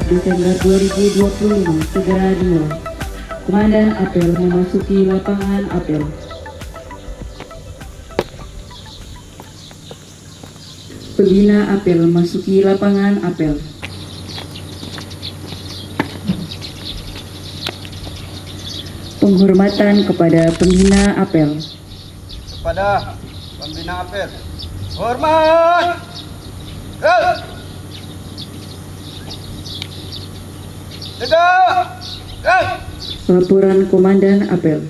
Desember 2025 segera dimulai. Komandan apel memasuki lapangan apel. Pembina apel memasuki lapangan apel. Penghormatan kepada pembina apel. Kepada pembina apel, hormat. Tegak. Laporan Komandan apel.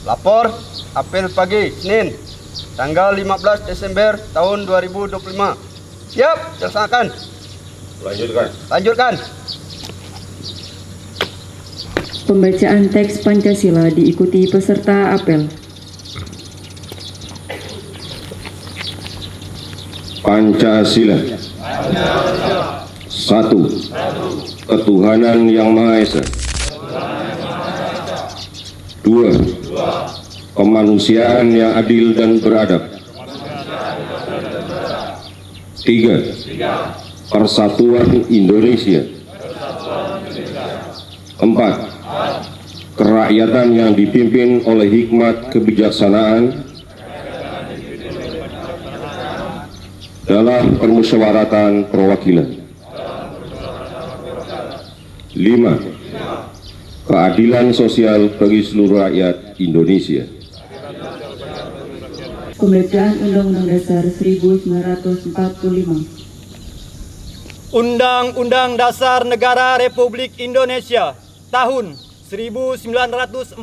Lapor apel pagi Senin tanggal 15 Desember tahun 2025. Siap, dilaksanakan. Lanjutkan. Pembacaan teks Pancasila diikuti peserta apel. Pancasila. 1. Ketuhanan Yang Maha Esa. 2. Kemanusiaan yang adil dan beradab. 3. Persatuan Indonesia. 4. Kerakyatan yang dipimpin oleh hikmat kebijaksanaan dalam permusyawaratan perwakilan. 5. Keadilan sosial bagi seluruh rakyat Indonesia. Pembacaan Undang-Undang Dasar 1945. Undang-Undang Dasar Negara Republik Indonesia tahun 1945.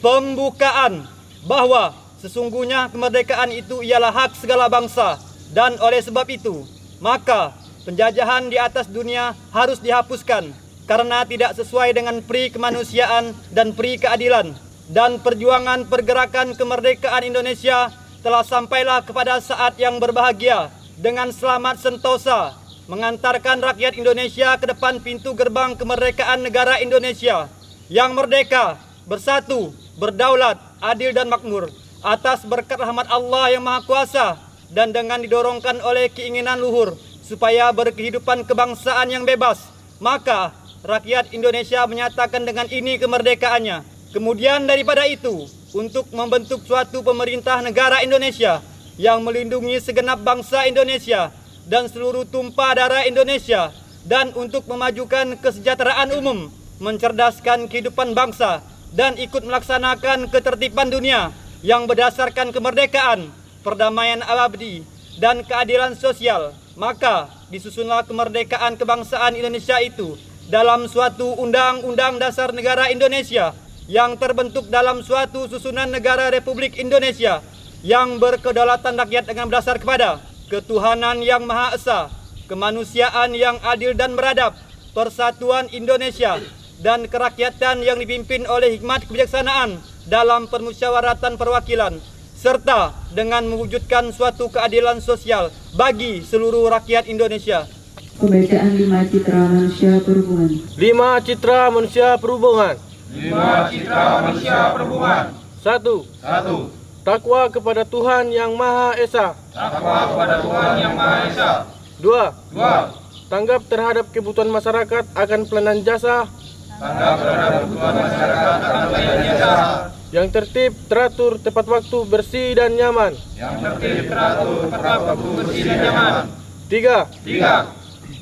Pembukaan bahwa sesungguhnya kemerdekaan itu ialah hak segala bangsa, dan oleh sebab itu maka penjajahan di atas dunia harus dihapuskan karena tidak sesuai dengan pri kemanusiaan dan pri keadilan, dan perjuangan pergerakan kemerdekaan Indonesia telah sampailah kepada saat yang berbahagia dengan selamat sentosa mengantarkan rakyat Indonesia ke depan pintu gerbang kemerdekaan negara Indonesia yang merdeka, bersatu, berdaulat, adil dan makmur atas berkat rahmat Allah yang Maha Kuasa, dan dengan didorongkan oleh keinginan luhur supaya berkehidupan kebangsaan yang bebas, maka rakyat Indonesia menyatakan dengan ini kemerdekaannya. Kemudian daripada itu, untuk membentuk suatu pemerintah negara Indonesia yang melindungi segenap bangsa Indonesia dan seluruh tumpah darah Indonesia, dan untuk memajukan kesejahteraan umum, mencerdaskan kehidupan bangsa, dan ikut melaksanakan ketertiban dunia yang berdasarkan kemerdekaan, perdamaian abadi, dan keadilan sosial, maka disusunlah kemerdekaan kebangsaan Indonesia itu dalam suatu Undang-Undang Dasar Negara Indonesia yang terbentuk dalam suatu susunan negara Republik Indonesia yang berkedaulatan rakyat dengan berdasar kepada ketuhanan yang Maha Esa, kemanusiaan yang adil dan beradab, persatuan Indonesia, dan kerakyatan yang dipimpin oleh hikmat kebijaksanaan dalam permusyawaratan perwakilan, serta dengan mewujudkan suatu keadilan sosial bagi seluruh rakyat Indonesia. Pembacaan 5 Citra Manusia Perhubungan. 5 Citra Manusia Perhubungan. 5 Citra Manusia Perhubungan. 1. Takwa kepada Tuhan Yang Maha Esa. Takwa kepada Tuhan Yang Maha Esa. 2. Tanggap terhadap kebutuhan masyarakat akan pelayanan jasa. Tanggap terhadap kebutuhan masyarakat akan pelayanan jasa. Yang tertib, teratur, tepat waktu, bersih dan nyaman. Yang tertib, teratur, tepat waktu, bersih dan nyaman. 3.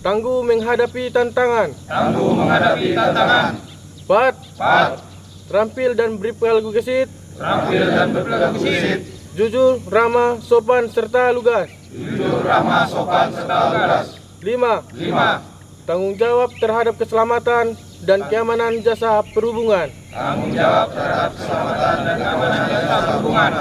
Tangguh menghadapi tantangan. Tangguh menghadapi tantangan. 4. Terampil dan berperilaku gesit. Terampil dan berperilaku gesit. Jujur, ramah, sopan serta lugas. Jujur, ramah, sopan serta lugas. 5. Tanggung jawab terhadap keselamatan dan keamanan jasa perhubungan. Tanggung jawab terhadap keselamatan dan keamanan jasa perhubungan.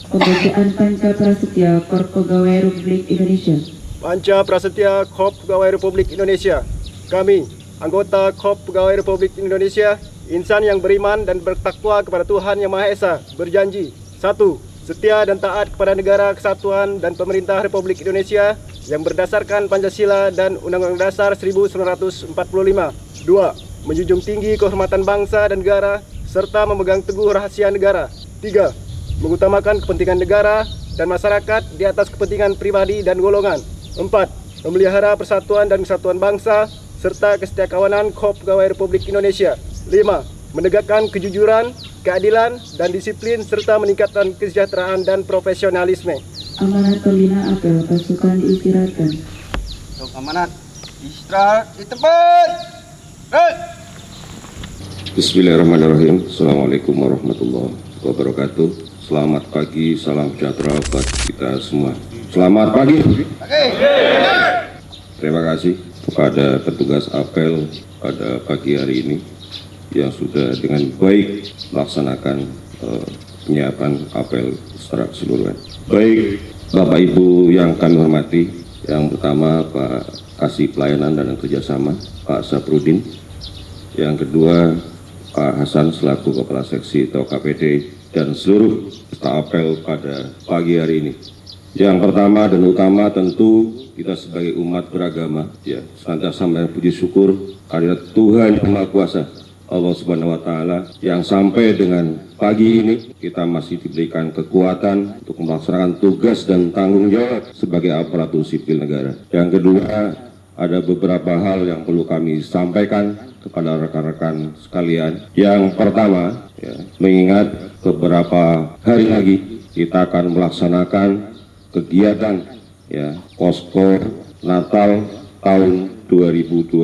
Pembacaan Panca Prasetya Korp Pegawai Republik Indonesia. Panca Prasetya Korp Pegawai Republik Indonesia. Kami, anggota Korp Pegawai Republik Indonesia, insan yang beriman dan bertakwa kepada Tuhan Yang Maha Esa, berjanji: 1. Setia dan taat kepada negara kesatuan dan pemerintah Republik Indonesia yang berdasarkan Pancasila dan Undang-Undang Dasar 1945. 2. Menjunjung tinggi kehormatan bangsa dan negara serta memegang teguh rahasia negara. 3. Mengutamakan kepentingan negara dan masyarakat di atas kepentingan pribadi dan golongan. 4. Memelihara persatuan dan kesatuan bangsa serta kesetiakawanan KOP Pegawai Republik Indonesia. 5. Menegakkan kejujuran, keadilan, dan disiplin serta meningkatkan kesejahteraan dan profesionalisme. Amanat pembina apel pasukan diistirahatkan. Untuk amanat istirahat di tempat. Bismillahirrahmanirrahim. Assalamualaikum warahmatullahi wabarakatuh. Selamat pagi, salam sejahtera buat kita semua. Selamat pagi. Terima kasih kepada petugas apel pada pagi hari ini yang sudah dengan baik melaksanakan penyiapan apel secara keseluruhan. Baik Bapak Ibu yang kami hormati, yang pertama Pak Kasih Pelayanan dan Kerjasama, Pak Saprudin. Yang kedua Pak Hasan selaku Kepala Seksi atau KPD dan seluruh peserta apel pada pagi hari ini. Yang pertama dan utama tentu kita sebagai umat beragama ya senantiasa puji syukur kehadirat Tuhan Yang Maha Kuasa Allah Subhanahu wa taala yang sampai dengan pagi ini kita masih diberikan kekuatan untuk melaksanakan tugas dan tanggung jawab sebagai aparatur sipil negara. Yang kedua, ada beberapa hal yang perlu kami sampaikan kepada rekan-rekan sekalian. Yang pertama, ya, mengingat beberapa hari lagi kita akan melaksanakan kegiatan ya posko Natal tahun 2025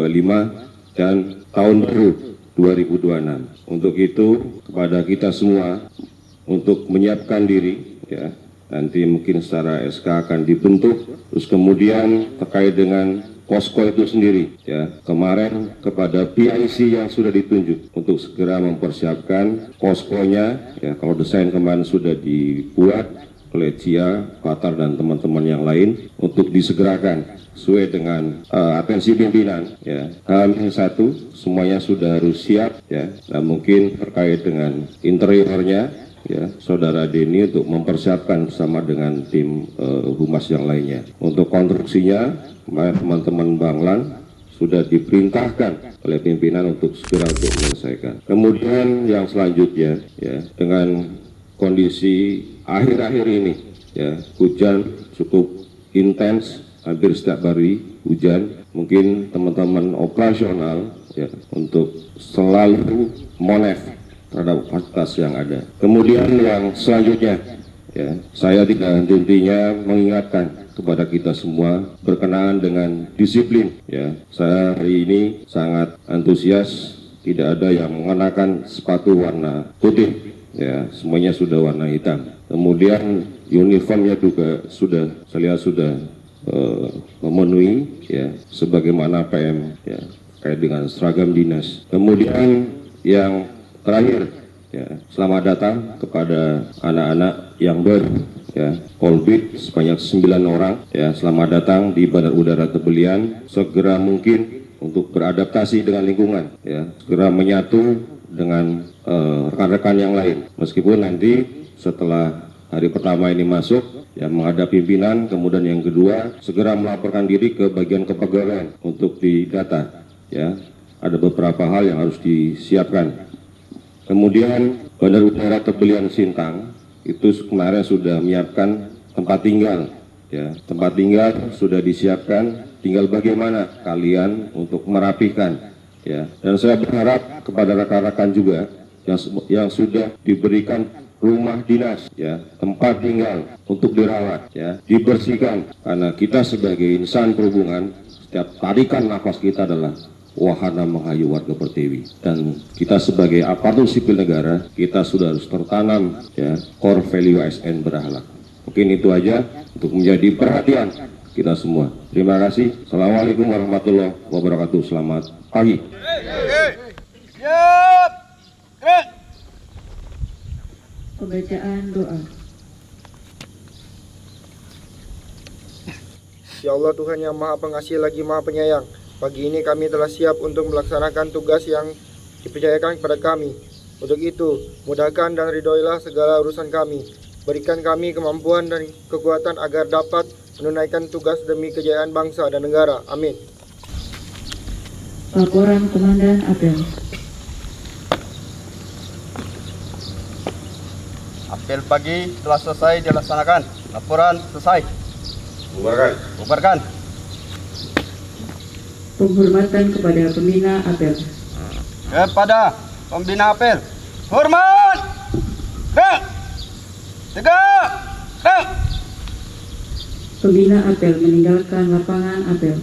dan tahun baru 2026. Untuk itu kepada kita semua untuk menyiapkan diri ya, nanti mungkin secara SK akan dibentuk, terus kemudian terkait dengan posko itu sendiri ya, kemarin kepada PIC yang sudah ditunjuk untuk segera mempersiapkan poskonya ya, kalau desain kemarin sudah dibuat oleh Cia, Fatar dan teman-teman yang lain untuk disegerakan sesuai dengan atensi pimpinan ya. H-1 semuanya sudah harus siap ya. Dan mungkin terkait dengan interiornya ya, Saudara Denny untuk mempersiapkan bersama dengan tim humas yang lainnya. Untuk konstruksinya teman-teman Banglan sudah diperintahkan oleh pimpinan untuk segera untuk menyelesaikan. Kemudian yang selanjutnya ya, dengan kondisi akhir-akhir ini ya, hujan cukup intens, hampir setiap hari hujan. Mungkin teman-teman operasional ya untuk selalu monef terhadap fasilitas yang ada. Kemudian yang selanjutnya ya, saya tidak henti-hentinya mengingatkan kepada kita semua berkenaan dengan disiplin ya. Saya hari ini sangat antusias, tidak ada yang mengenakan sepatu warna putih ya, semuanya sudah warna hitam. Kemudian uniformnya juga sudah, saya lihat sudah memenuhi ya, sebagaimana PM ya, terkait dengan seragam dinas. Kemudian yang terakhir ya, selamat datang kepada anak-anak yang baru ya, Polbit sebanyak 9 orang ya, selamat datang di Bandar Udara Tebelian. Segera mungkin untuk beradaptasi dengan lingkungan ya, segera menyatu dengan rekan-rekan yang lain. Meskipun nanti setelah hari pertama ini masuk ya, menghadap pimpinan, kemudian yang kedua segera melaporkan diri ke bagian kepegawaian untuk didata ya. Ada beberapa hal yang harus disiapkan. Kemudian Bandar Udara Tebelian Sintang itu kemarin sudah menyiapkan tempat tinggal ya. Tempat tinggal sudah disiapkan, tinggal bagaimana kalian untuk merapikan ya. Dan saya berharap kepada rekan-rekan juga yang sudah diberikan rumah dinas ya, tempat tinggal untuk dirawat ya, dibersihkan, karena kita sebagai insan perhubungan setiap tarikan nafas kita adalah wahana menghayu warga Pertiwi, dan kita sebagai aparatur sipil negara kita sudah harus tertanam ya core value ASN berakhlak. Mungkin itu aja untuk menjadi perhatian kita semua. Terima kasih. Assalamualaikum warahmatullahi wabarakatuh. Selamat pagi. Pembacaan doa. Ya Allah, Tuhan yang Maha Pengasih lagi Maha Penyayang, pagi ini kami telah siap untuk melaksanakan tugas yang dipercayakan kepada kami. Untuk itu, mudahkan dan ridhoilah segala urusan kami. Berikan kami kemampuan dan kekuatan agar dapat menunaikan tugas demi kejayaan bangsa dan negara. Amin. Laporan Komandan Apel. Apel pagi telah selesai dilaksanakan. Laporan selesai. Bubarkan. Penghormatan kepada pembina apel. Kepada pembina apel. Hormat! Gerak! Tegak! Gerak! Pembina apel meninggalkan lapangan apel.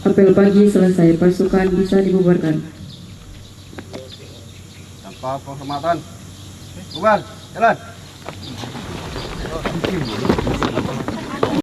Apel pagi selesai, pasukan bisa dibubarkan. Tanpa penghormatan. Bubar, jalan.